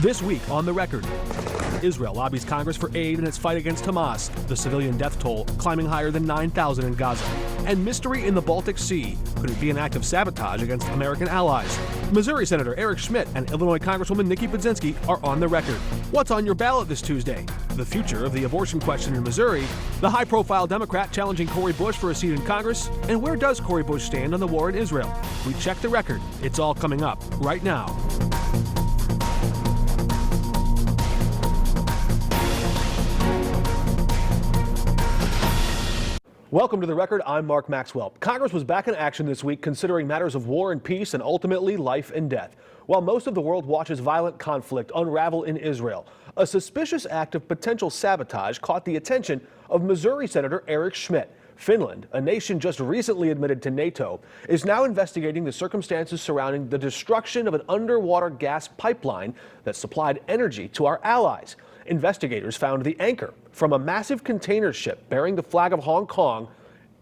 This week on The Record, Israel lobbies Congress for aid in its fight against Hamas, the civilian death toll climbing higher than 9,000 in Gaza, and mystery in the Baltic Sea. Could it be an act of sabotage against American allies? Missouri Senator Eric Schmitt and Illinois Congresswoman Nikki Budzinski are on the record. What's on your ballot this Tuesday? The future of the abortion question in Missouri, the high-profile Democrat challenging Cori Bush for a seat in Congress, and where does Cori Bush stand on the war in Israel? We check the record. It's all coming up right now. Welcome to The Record. I'm Mark Maxwell. Congress was back in action this week considering matters of war and peace and ultimately life and death. While most of the world watches violent conflict unravel in Israel, a suspicious act of potential sabotage caught the attention of Missouri Senator Eric Schmitt. Finland, a nation just recently admitted to NATO, is now investigating the circumstances surrounding the destruction of an underwater gas pipeline that supplied energy to our allies. Investigators found the anchor from a massive container ship bearing the flag of Hong Kong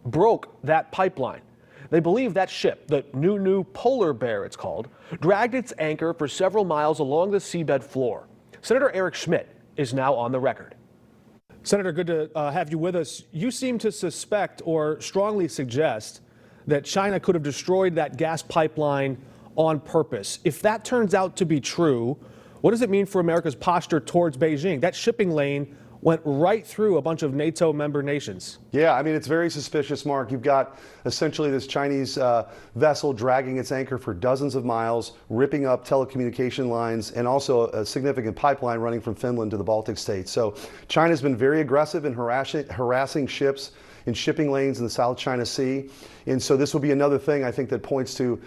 broke that pipeline. They believe that ship, the New Polar Bear it's called, dragged its anchor for several miles along the seabed floor. Senator Eric Schmitt is now on the record. Senator, good to have you with us. You seem to suspect or strongly suggest that China could have destroyed that gas pipeline on purpose. If that turns out to be true, what does it mean for America's posture towards Beijing? That shipping lane went right through a bunch of NATO member nations. Yeah, I mean, it's very suspicious, Mark. You've got essentially this Chinese vessel dragging its anchor for dozens of miles, ripping up telecommunication lines, and also a significant pipeline running from Finland to the Baltic states. So China's been very aggressive in harassing ships in shipping lanes in the South China Sea. And so this will be another thing, I think, that points to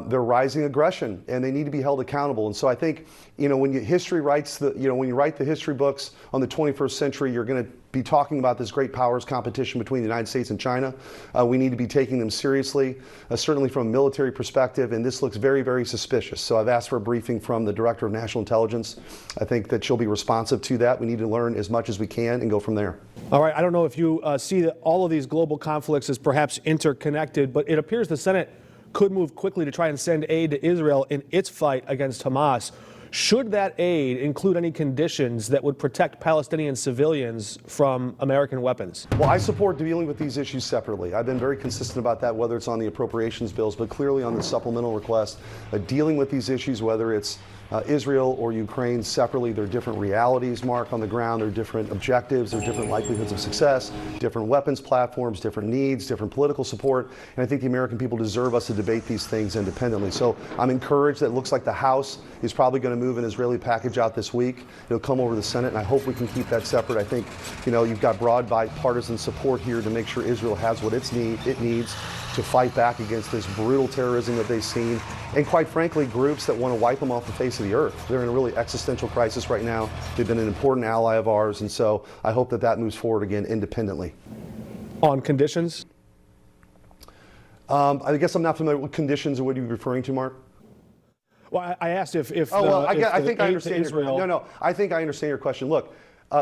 their rising aggression, and they need to be held accountable. And so I think, when history writes when you write the history books on the 21st century, you're going to be talking about this great powers competition between the United States and China. We need to be taking them seriously, certainly from a military perspective, and this looks very, very suspicious. So I've asked for a briefing from the Director of National Intelligence. I think that she'll be responsive to that. We need to learn as much as we can and go from there. All right, I don't know if you see that all of these global conflicts as perhaps interconnected, but it appears the Senate could move quickly to try and send aid to Israel in its fight against Hamas. Should that aid include any conditions that would protect Palestinian civilians from American weapons? Well, I support dealing with these issues separately. I've been very consistent about that, whether it's on the appropriations bills, but clearly on the supplemental request, dealing with these issues, whether it's Israel or Ukraine separately. There are different realities, Mark, on the ground. There are different objectives. There are different likelihoods of success, different weapons platforms, different needs, different political support. And I think the American people deserve us to debate these things independently. So I'm encouraged that it looks like the House is probably going to move an Israeli package out this week. It'll come over to the Senate, and I hope we can keep that separate. I think, you've got broad bipartisan support here to make sure Israel has what it needs to fight back against this brutal terrorism that they've seen, and quite frankly, groups that want to wipe them off the face of the earth. They're in a really existential crisis right now. They've been an important ally of ours, and so I hope that that moves forward again independently. On conditions? I guess I'm not familiar with conditions. What are you referring to, Mark? Well, I asked if I think I understand Israel. I think I understand your question. Look,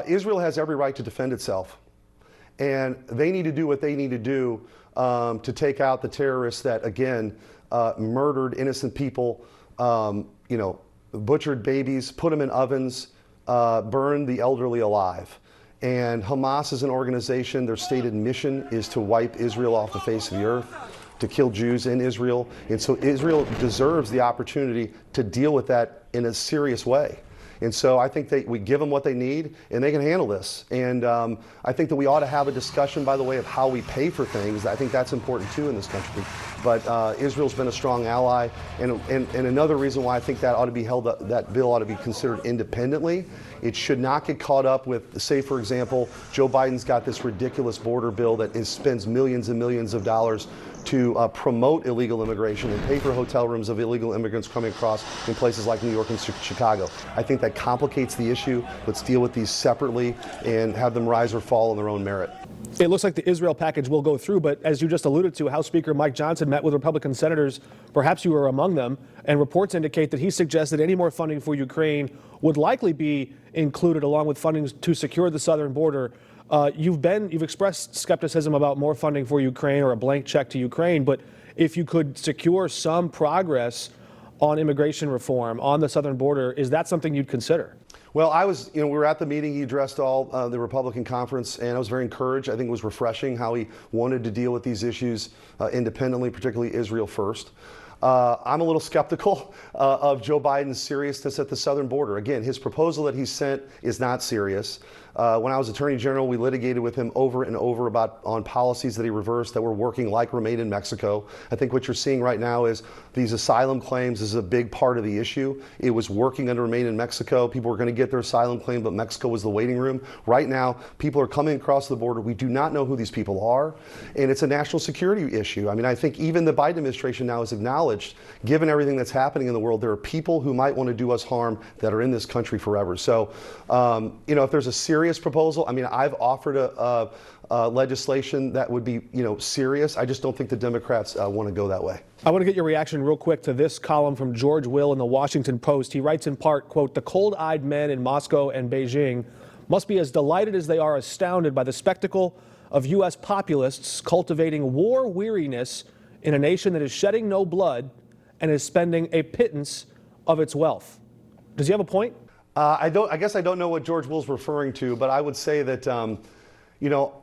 Israel has every right to defend itself, and they need to do what they need to do to take out the terrorists that, again, murdered innocent people, butchered babies, put them in ovens, burned the elderly alive. And Hamas is an organization, their stated mission is to wipe Israel off the face of the earth, to kill Jews in Israel. And so Israel deserves the opportunity to deal with that in a serious way. And so I think that we give them what they need, and they can handle this. And I think that we ought to have a discussion, by the way, of how we pay for things. I think that's important, too, in this country. But Israel's been a strong ally. And another reason why I think that ought to be held, that bill ought to be considered independently. It should not get caught up with, say, for example, Joe Biden's got this ridiculous border bill that spends millions and millions of dollars to promote illegal immigration and pay for hotel rooms of illegal immigrants coming across in places like New York and Chicago. I think that complicates the issue. Let's deal with these separately and have them rise or fall on their own merit. It looks like the Israel package will go through, but as you just alluded to, House Speaker Mike Johnson met with Republican senators, perhaps you were among them, and reports indicate that he suggested any more funding for Ukraine would likely be included along with funding to secure the southern border. You've expressed skepticism about more funding for Ukraine or a blank check to Ukraine, but if you could secure some progress on immigration reform on the southern border. Is that something you'd consider? Well, we were at the meeting. He addressed all the Republican conference, and I was very encouraged. I think it was refreshing how he wanted to deal with these issues independently, particularly Israel first. I'm a little skeptical of Joe Biden's seriousness at the southern border. Again, his proposal that he sent is not serious. When I was Attorney General, we litigated with him over and over on policies that he reversed that were working like Remain in Mexico. I think what you're seeing right now is these asylum claims is a big part of the issue. It was working under Remain in Mexico. People were going to get their asylum claim, but Mexico was the waiting room. Right now, people are coming across the border. We do not know who these people are, and it's a national security issue. I mean, I think even the Biden administration now has acknowledged, given everything that's happening in the world, there are people who might want to do us harm that are in this country forever. So, if there's a serious proposal, I mean, I've offered a legislation that would be, serious. I just don't think the Democrats want to go that way. I want to get your reaction real quick to this column from George Will in the Washington Post. He writes in part, quote, "The cold-eyed men in Moscow and Beijing must be as delighted as they are astounded by the spectacle of U.S. populists cultivating war weariness in a nation that is shedding no blood and is spending a pittance of its wealth." Does he have a point? I guess I don't know what George Will's referring to, but I would say that,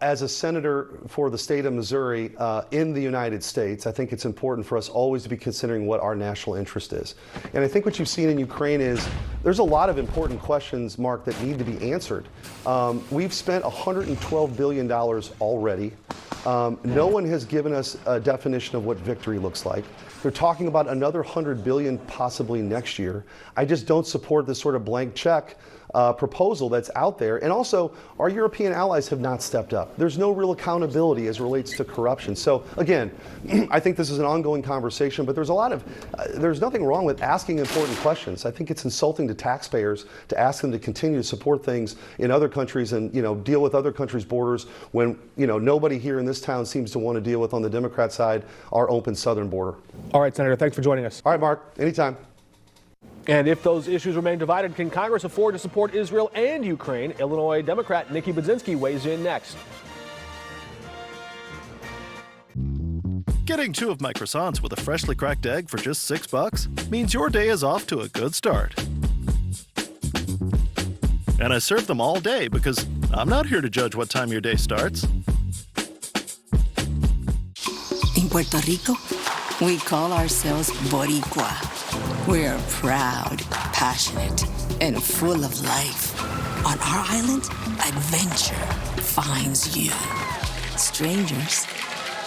as a senator for the state of Missouri in the United States, I think it's important for us always to be considering what our national interest is. And I think what you've seen in Ukraine is there's a lot of important questions, Mark, that need to be answered. We've spent $112 billion already. No one has given us a definition of what victory looks like. They're talking about another $100 billion possibly next year. I just don't support this sort of blank check proposal that's out there. And also, our European allies have not stepped up. There's no real accountability as relates to corruption. So again, I think this is an ongoing conversation, but there's nothing wrong with asking important questions. I think it's insulting to taxpayers to ask them to continue to support things in other countries and, deal with other countries' borders when, nobody here in this town seems to want to deal with, on the Democrat side, our open southern border. All right, Senator, thanks for joining us. All right, Mark, anytime. And if those issues remain divided, can Congress afford to support Israel and Ukraine? Illinois Democrat Nikki Budzinski weighs in next. Getting 2 of my croissants with a freshly cracked egg for just $6 means your day is off to a good start. And I serve them all day because I'm not here to judge what time your day starts. In Puerto Rico, we call ourselves Boricua. We're proud, passionate, and full of life. On our island, adventure finds you. Strangers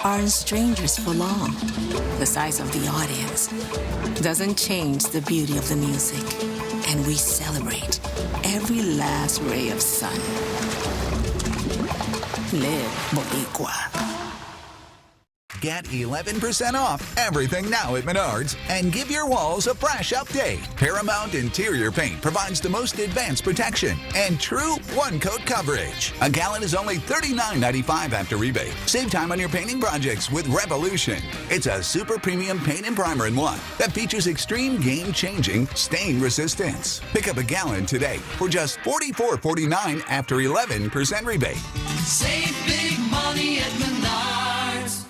aren't strangers for long. The size of the audience doesn't change the beauty of the music. And we celebrate every last ray of sun. Live Boricua. Get 11% off everything now at Menards and give your walls a fresh update. Paramount Interior Paint provides the most advanced protection and true one-coat coverage. A gallon is only $39.95 after rebate. Save time on your painting projects with Revolution. It's a super premium paint and primer in one that features extreme game-changing stain resistance. Pick up a gallon today for just $44.49 after 11% rebate. Save big money at Menards.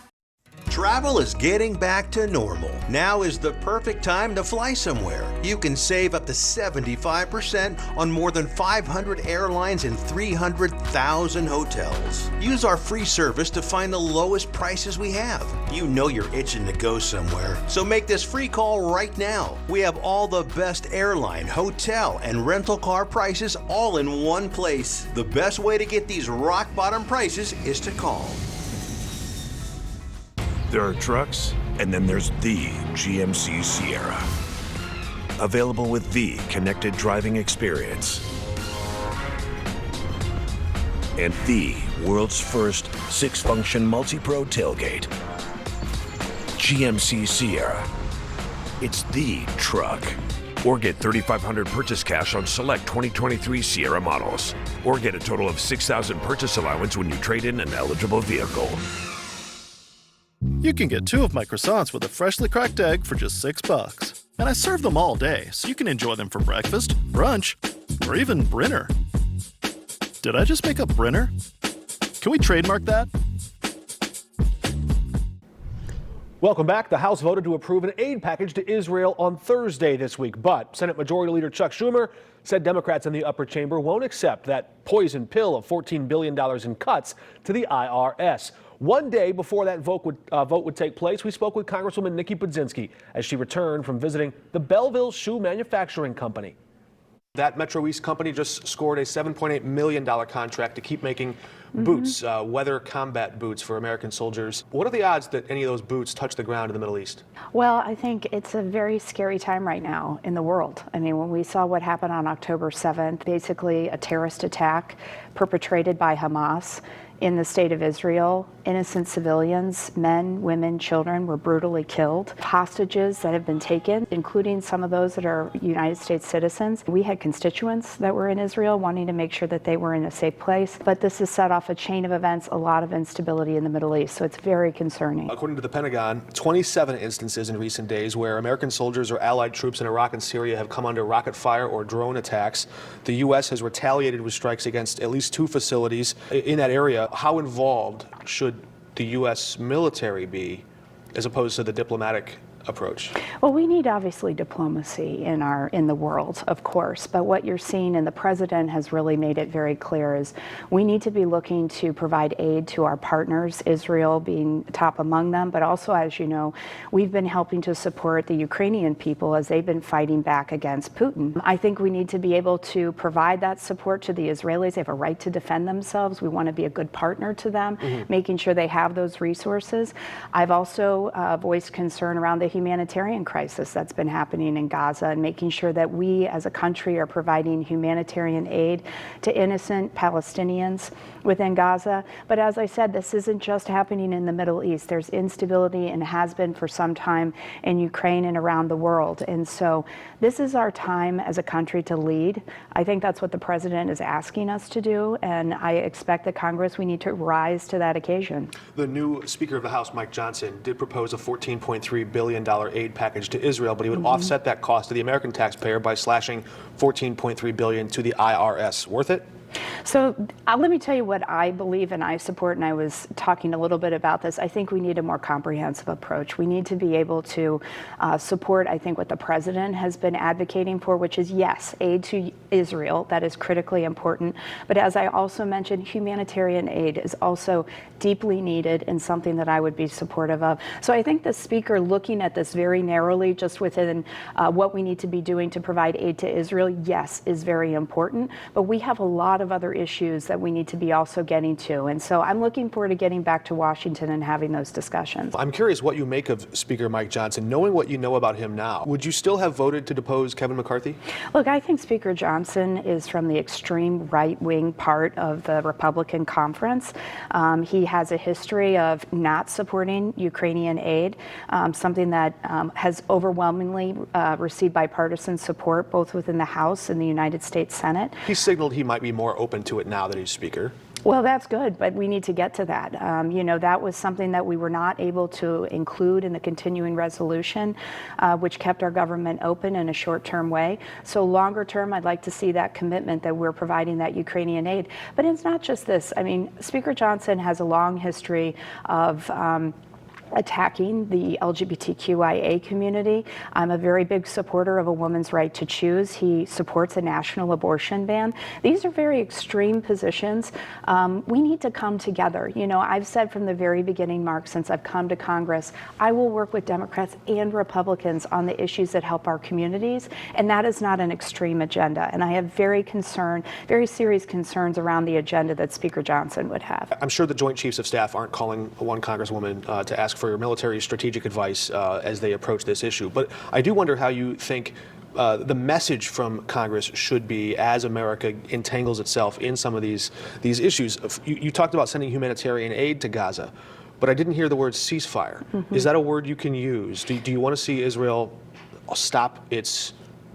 Travel is getting back to normal. Now is the perfect time to fly somewhere. You can save up to 75% on more than 500 airlines and 300,000 hotels. Use our free service to find the lowest prices we have. You know you're itching to go somewhere, so make this free call right now. We have all the best airline, hotel, and rental car prices all in one place. The best way to get these rock bottom prices is to call. There are trucks, and then there's the GMC Sierra. Available with the connected driving experience. And the world's first 6-function multi-pro tailgate. GMC Sierra. It's the truck. Or get $3,500 purchase cash on select 2023 Sierra models. Or get a total of $6,000 purchase allowance when you trade in an eligible vehicle. You can get 2 of my croissants with a freshly cracked egg for just $6. And I serve them all day, so you can enjoy them for breakfast, brunch, or even Brinner. Did I just make up Brinner? Can we trademark that? Welcome back. The House voted to approve an aid package to Israel on Thursday this week, but Senate Majority Leader Chuck Schumer said Democrats in the upper chamber won't accept that poison pill of $14 billion in cuts to the IRS. One day before that vote would take place, we spoke with Congresswoman Nikki Budzinski as she returned from visiting the Belleville Shoe Manufacturing Company. That Metro East company just scored a $7.8 million contract to keep making boots, weather combat boots for American soldiers. What are the odds that any of those boots touch the ground in the Middle East? Well, I think it's a very scary time right now in the world. I mean, when we saw what happened on October 7th, basically a terrorist attack perpetrated by Hamas in the state of Israel, innocent civilians, men, women, children were brutally killed. Hostages that have been taken, including some of those that are United States citizens. We had constituents that were in Israel wanting to make sure that they were in a safe place. But this has set off a chain of events, a lot of instability in the Middle East. So it's very concerning. According to the Pentagon, 27 instances in recent days where American soldiers or allied troops in Iraq and Syria have come under rocket fire or drone attacks. The U.S. has retaliated with strikes against at least 2 facilities in that area. How involved should the U.S. military be as opposed to the diplomatic approach? Well, we need obviously diplomacy in the world, of course, but what you're seeing, and the president has really made it very clear, is we need to be looking to provide aid to our partners, Israel being top among them, but also, as you know, we've been helping to support the Ukrainian people as they've been fighting back against Putin. I think we need to be able to provide that support to the Israelis. They have a right to defend themselves. We want to be a good partner to them, making sure they have those resources. I've also voiced concern around the humanitarian crisis that's been happening in Gaza and making sure that we as a country are providing humanitarian aid to innocent Palestinians within Gaza. But as I said, this isn't just happening in the Middle East. There's instability and has been for some time in Ukraine and around the world. And so this is our time as a country to lead. I think that's what the president is asking us to do. And I expect that Congress, we need to rise to that occasion. The new Speaker of the House, Mike Johnson, did propose a $14.3 billion aid package to Israel, but he would offset that cost to the American taxpayer by slashing $14.3 billion to the IRS. Worth it? So let me tell you what I believe and I support, and I was talking a little bit about this. I think we need a more comprehensive approach. We need to be able to support, I think, what the president has been advocating for, which is, yes, aid to Israel. That is critically important. But as I also mentioned, humanitarian aid is also deeply needed and something that I would be supportive of. So I think the speaker looking at this very narrowly, just within what we need to be doing to provide aid to Israel, yes, is very important. But we have a lot of other issues that we need to be also getting to. And so I'm looking forward to getting back to Washington and having those discussions. I'm curious what you make of Speaker Mike Johnson. Knowing what you know about him now, would you still have voted to depose Kevin McCarthy? Look, I think Speaker Johnson is from the extreme right-wing part of the Republican conference. He has a history of not supporting Ukrainian aid, something that has overwhelmingly received bipartisan support both within the House and the United States Senate. He signaled he might be more open to it now that he's Speaker. Well, that's good, but we need to get to that. That was something that we were not able to include in the continuing resolution, which kept our government open in a short-term way. So longer term, I'd like to see that commitment that we're providing that Ukrainian aid. But it's not just this. I mean, Speaker Johnson has a long history of attacking the LGBTQIA community. I'm a very big supporter of a woman's right to choose. He supports a national abortion ban. These are very extreme positions. We need to come together. I've said from the very beginning, Mark, since I've come to Congress, I will work with Democrats and Republicans on the issues that help our communities, and that is not an extreme agenda. And I have very serious concerns around the agenda that Speaker Johnson would have. I'm sure the Joint Chiefs of Staff aren't calling one Congresswoman to ask for military strategic advice as they approach this issue. But I do wonder how you think the message from Congress should be as America entangles itself in some of these issues. You talked about sending humanitarian aid to Gaza, but I didn't hear the word ceasefire. Is that a word you can use? Do you want to see Israel stop its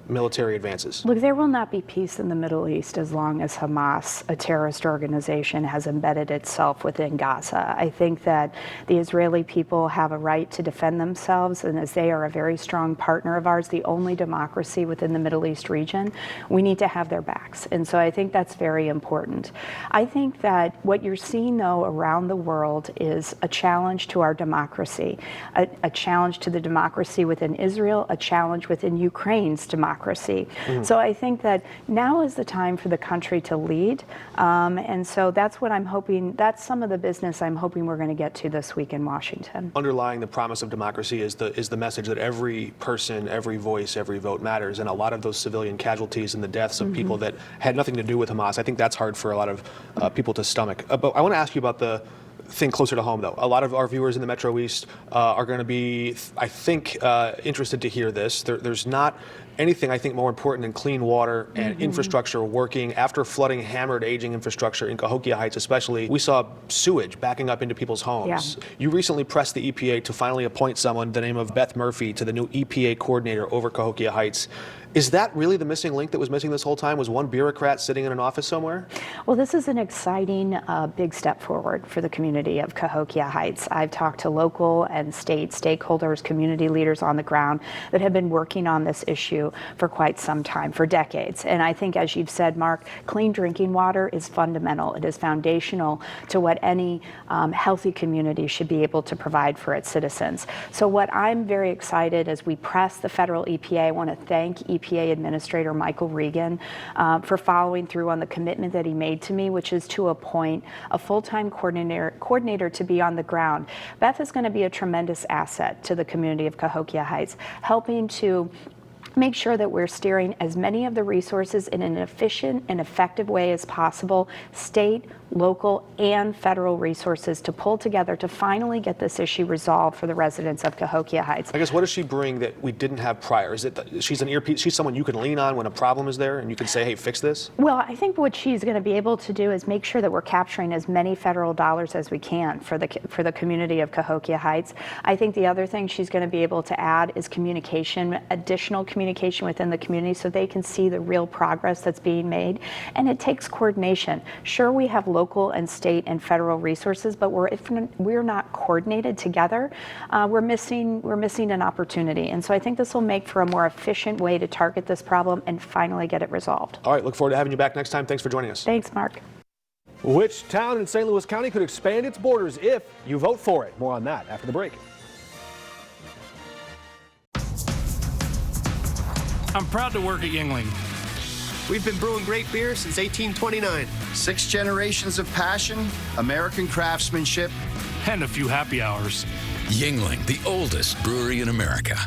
military advances? Look, there will not be peace in the Middle East as long as Hamas, a terrorist organization, has embedded itself within Gaza. I think that the Israeli people have a right to defend themselves, and as they are a very strong partner of ours, the only democracy within the Middle East region, we need to have their backs. And so I think that's very important. I think that what you're seeing, though, around the world is a challenge to our democracy, a challenge to the democracy within Israel, a challenge within Ukraine's democracy. So I think that now is the time for the country to lead. And so that's what I'm hoping, that's some of the business I'm hoping we're going to get to this week in Washington. Underlying the promise of democracy is the message that every person, every voice, every vote matters. And a lot of those civilian casualties and the deaths of people that had nothing to do with Hamas, I think that's hard for a lot of people to stomach. But I want to ask you about the thing closer to home, though. A lot of our viewers in the Metro East are going to be, I think, interested to hear this. There's not anything, I think, more important than clean water and infrastructure working. After flooding hammered aging infrastructure in Cahokia Heights especially, we saw sewage backing up into people's homes. Yeah. You recently pressed the EPA to finally appoint someone, the name of Beth Murphy, to the new EPA coordinator over Cahokia Heights. Is that really the missing link that was missing this whole time? Was one bureaucrat sitting in an office somewhere? Well, this is an exciting big step forward for the community of Cahokia Heights. I've talked to local and state stakeholders, community leaders on the ground that have been working on this issue for quite some time, for decades. And I think, as you've said, Mark, clean drinking water is fundamental. It is foundational to what any healthy community should be able to provide for its citizens. So what I'm very excited as we press the federal EPA, I want to thank EPA Administrator Michael Regan for following through on the commitment that he made to me, which is to appoint a full-time coordinator to be on the ground. Beth is going to be a tremendous asset to the community of Cahokia Heights, helping to make sure that we're steering as many of the resources in an efficient and effective way as possible, state, local, and federal resources to pull together to finally get this issue resolved for the residents of Cahokia Heights. I guess, what does she bring that we didn't have prior? Is it that she's an earpiece? She's someone you can lean on when a problem is there and you can say, hey, fix this? Well, I think what she's going to be able to do is make sure that we're capturing as many federal dollars as we can for the community of Cahokia Heights. I think the other thing she's going to be able to add is communication, additional communication within the community so they can see the real progress that's being made. And it takes coordination. Sure, we have local and state and federal resources, but if we're not coordinated together, we're missing an opportunity. And so I think this will make for a more efficient way to target this problem and finally get it resolved. All right, look forward to having you back next time. Thanks for joining us. Thanks, Mark. Which town in St. Louis County could expand its borders if you vote for it? More on that after the break. I'm proud to work at Yuengling. We've been brewing great beer since 1829. 6 generations of passion, American craftsmanship, and a few happy hours. Yuengling, the oldest brewery in America.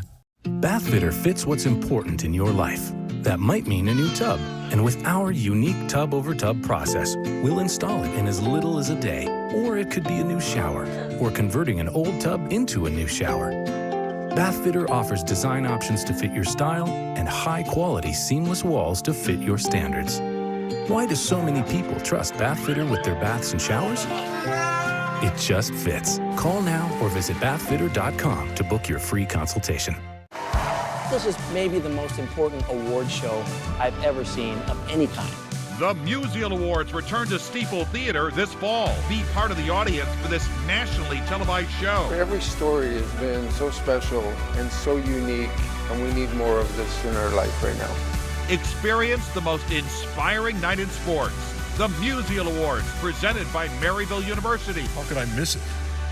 Bathfitter fits what's important in your life. That might mean a new tub. And with our unique tub-over-tub process, we'll install it in as little as a day. Or it could be a new shower, or converting an old tub into a new shower. Bathfitter offers design options to fit your style and high-quality seamless walls to fit your standards. Why do so many people trust Bathfitter with their baths and showers? It just fits. Call now or visit bathfitter.com to book your free consultation. This is maybe the most important award show I've ever seen of any kind. The Musial Awards return to Steeple Theater this fall. Be part of the audience for this nationally televised show. Every story has been so special and so unique, and we need more of this in our life right now. Experience the most inspiring night in sports. The Musial Awards, presented by Maryville University. How could I miss it?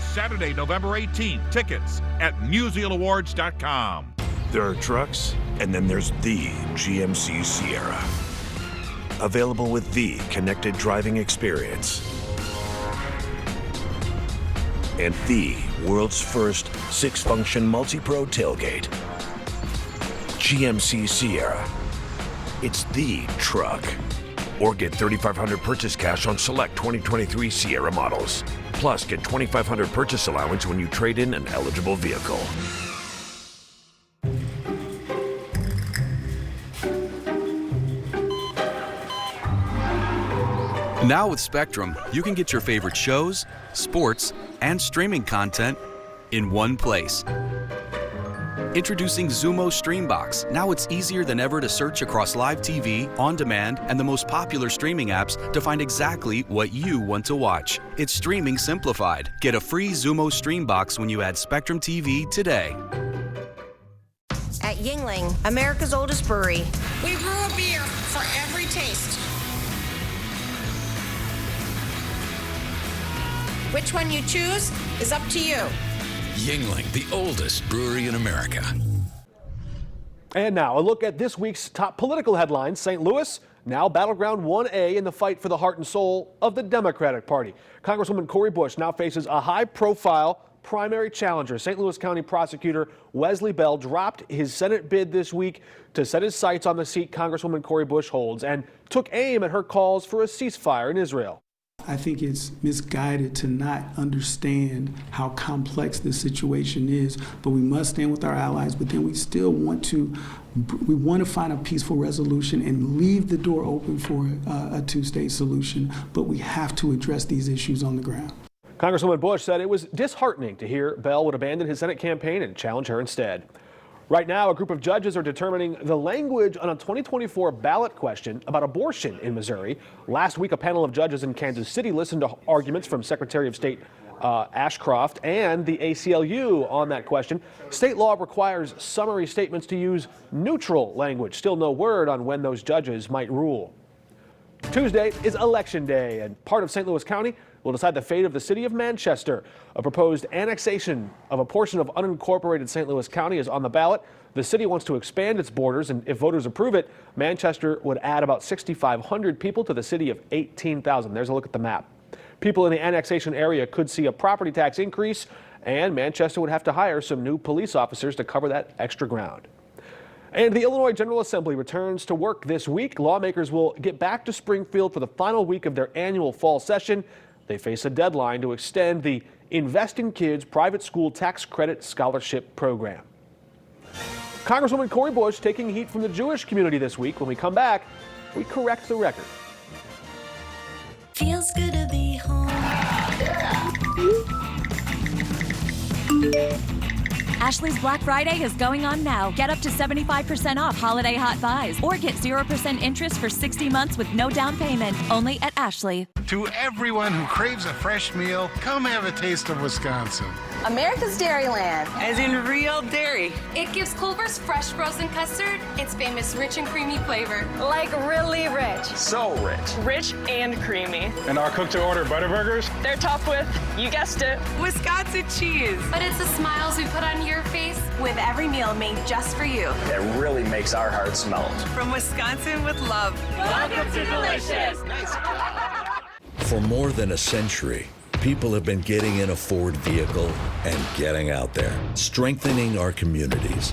Saturday, November 18th. Tickets at musialawards.com. There are trucks, and then there's the GMC Sierra. Available with the connected driving experience. And the world's first 6-function multi-pro tailgate. GMC Sierra. It's the truck. Or get $3,500 purchase cash on select 2023 Sierra models. Plus, get $2,500 purchase allowance when you trade in an eligible vehicle. Now with Spectrum, you can get your favorite shows, sports, and streaming content in one place. Introducing Zumo Streambox. Now it's easier than ever to search across live TV, on demand, and the most popular streaming apps to find exactly what you want to watch. It's streaming simplified. Get a free Zumo Streambox when you add Spectrum TV today. At Yingling, America's oldest brewery, we brew a beer for every taste. Which one you choose is up to you. Yingling, the oldest brewery in America. And now a look at this week's top political headlines. St. Louis, now battleground 1A in the fight for the heart and soul of the Democratic Party. Congresswoman Cori Bush now faces a high-profile primary challenger. St. Louis County Prosecutor Wesley Bell dropped his Senate bid this week to set his sights on the seat Congresswoman Cori Bush holds and took aim at her calls for a ceasefire in Israel. I think it's misguided to not understand how complex this situation is, but we must stand with our allies, but then we still want to find a peaceful resolution and leave the door open for a two-state solution, but we have to address these issues on the ground. Congresswoman Bush said it was disheartening to hear Bell would abandon his Senate campaign and challenge her instead. Right now, a group of judges are determining the language on a 2024 ballot question about abortion in Missouri. Last week, a panel of judges in Kansas City listened to arguments from Secretary of State Ashcroft and the ACLU on that question. State law requires summary statements to use neutral language. Still no word on when those judges might rule. Tuesday is Election Day, and part of St. Louis County will decide the fate of the city of Manchester. A proposed annexation of a portion of unincorporated St. Louis County is on the ballot. The city wants to expand its borders, and if voters approve it, Manchester would add about 6,500 people to the city of 18,000. There's a look at the map. People in the annexation area could see a property tax increase, and Manchester would have to hire some new police officers to cover that extra ground. And the Illinois General Assembly returns to work this week. Lawmakers will get back to Springfield for the final week of their annual fall session. They face a deadline to extend the Invest in Kids private school tax credit scholarship program. Congresswoman Cori Bush taking heat from the Jewish community this week. When we come back, we correct the record. Feels good to be home. Ashley's Black Friday is going on now. Get up to 75% off holiday hot buys or get 0% interest for 60 months with no down payment. Only at Ashley. To everyone who craves a fresh meal, come have a taste of Wisconsin. America's Dairyland. As in real dairy. It gives Culver's fresh frozen custard its famous rich and creamy flavor. Like really rich. So rich. Rich and creamy. And our cook-to-order Butterburgers? They're topped with, you guessed it, Wisconsin cheese. But it's the smiles we put on your face with every meal made just for you. That really makes our hearts melt. From Wisconsin with love. Welcome to Delicious. For more than a century, people have been getting in a Ford vehicle and getting out there, strengthening our communities.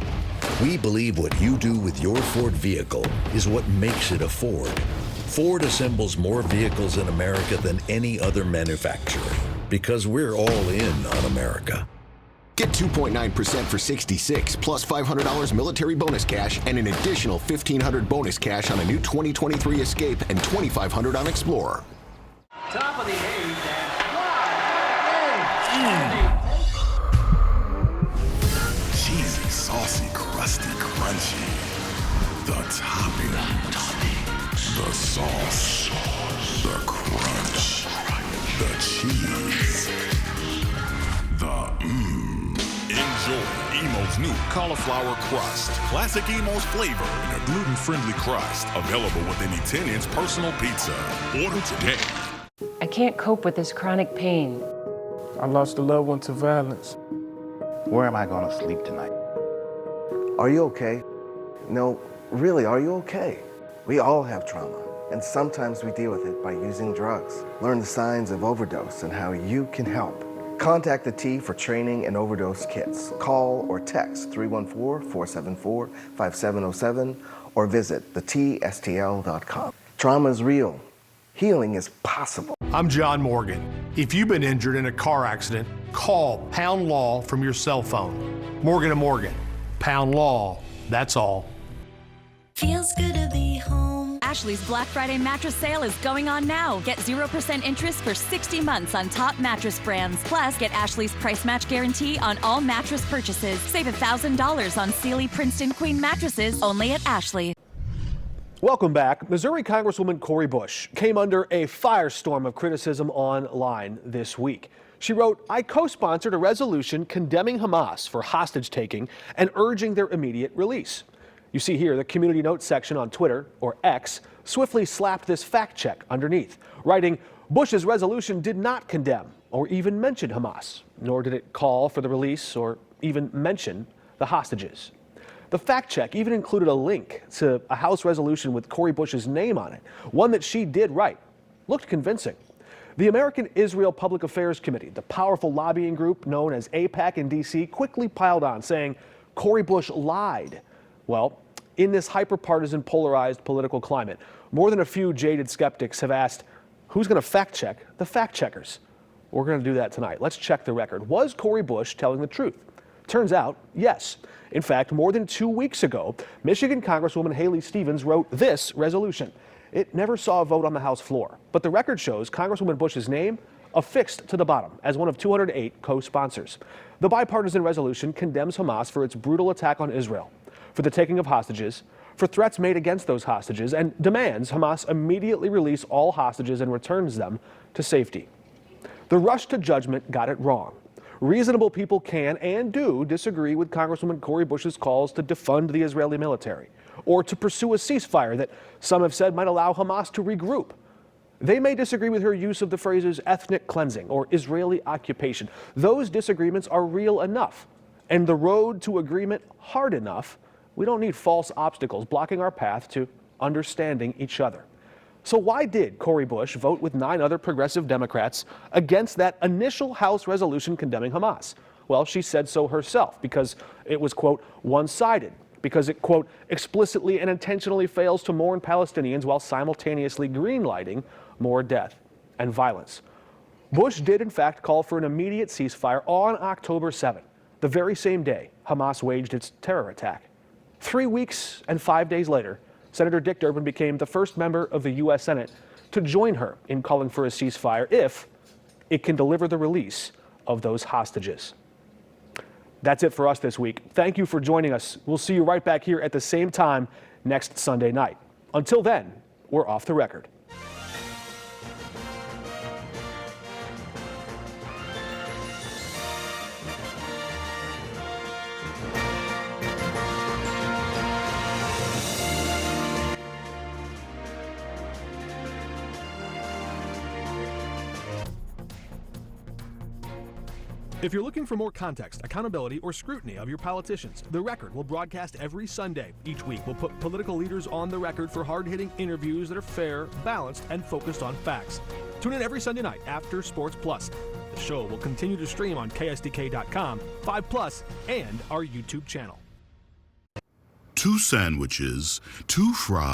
We believe what you do with your Ford vehicle is what makes it a Ford. Ford assembles more vehicles in America than any other manufacturer because we're all in on America. Get 2.9% for 66 plus $500 military bonus cash and an additional $1,500 bonus cash on a new 2023 Escape and $2,500 on Explorer. Top of the eighth Cheesy, saucy, crusty, crunchy. The topping. The sauce. The crunch. The cheese. The Enjoy Emo's new cauliflower crust. Classic Emo's flavor in a gluten-friendly crust. Available with any 10-inch personal pizza. Order today. I can't cope with this chronic pain. I lost a loved one to violence. Where am I going to sleep tonight? Are you okay? No, really, are you okay? We all have trauma, and sometimes we deal with it by using drugs. Learn the signs of overdose and how you can help. Contact the T for training and overdose kits. Call or text 314-474-5707 or visit thetstl.com. Trauma is real. Healing is possible. I'm John Morgan. If you've been injured in a car accident, call Pound Law from your cell phone. Morgan & Morgan. Pound Law, that's all. Feels good to be home. Ashley's Black Friday mattress sale is going on now. Get 0% interest for 60 months on top mattress brands. Plus, get Ashley's price match guarantee on all mattress purchases. Save $1,000 on Sealy Princeton Queen mattresses only at Ashley. Welcome back. Missouri Congresswoman Cori Bush came under a firestorm of criticism online this week. She wrote, "I co-sponsored a resolution condemning Hamas for hostage taking and urging their immediate release." You see here the community notes section on Twitter, or X, swiftly slapped this fact check underneath, writing, "Bush's resolution did not condemn or even mention Hamas, nor did it call for the release or even mention the hostages." The fact check even included a link to a House resolution with Cori Bush's name on it, one that she did write. Looked convincing. The American Israel Public Affairs Committee, the powerful lobbying group known as AIPAC in D.C., quickly piled on, saying Cori Bush lied. Well, in this hyper-partisan, polarized political climate, more than a few jaded skeptics have asked, who's going to fact-check the fact-checkers? We're going to do that tonight. Let's check the record. Was Cori Bush telling the truth? Turns out, yes. In fact, more than 2 weeks ago, Michigan Congresswoman Haley Stevens wrote this resolution. It never saw a vote on the House floor, but the record shows Congresswoman Bush's name affixed to the bottom as one of 208 co-sponsors. The bipartisan resolution condemns Hamas for its brutal attack on Israel, for the taking of hostages, for threats made against those hostages, and demands Hamas immediately release all hostages and returns them to safety. The rush to judgment got it wrong. Reasonable people can and do disagree with Congresswoman Cori Bush's calls to defund the Israeli military or to pursue a ceasefire that some have said might allow Hamas to regroup. They may disagree with her use of the phrases ethnic cleansing or Israeli occupation. Those disagreements are real enough, and the road to agreement hard enough. We don't need false obstacles blocking our path to understanding each other. So why did Cori Bush vote with 9 other progressive Democrats against that initial House resolution condemning Hamas? Well, she said so herself because it was, quote, one-sided, because it, quote, explicitly and intentionally fails to mourn Palestinians while simultaneously greenlighting more death and violence. Bush did, in fact, call for an immediate ceasefire on October 7th, the very same day Hamas waged its terror attack. 3 weeks and 5 days later, Senator Dick Durbin became the first member of the U.S. Senate to join her in calling for a ceasefire if it can deliver the release of those hostages. That's it for us this week. Thank you for joining us. We'll see you right back here at the same time next Sunday night. Until then, we're off the record. If you're looking for more context, accountability, or scrutiny of your politicians, The Record will broadcast every Sunday. Each week, we'll put political leaders on the record for hard-hitting interviews that are fair, balanced, and focused on facts. Tune in every Sunday night after Sports Plus. The show will continue to stream on KSDK.com, 5+, and our YouTube channel. 2 sandwiches, 2 fries.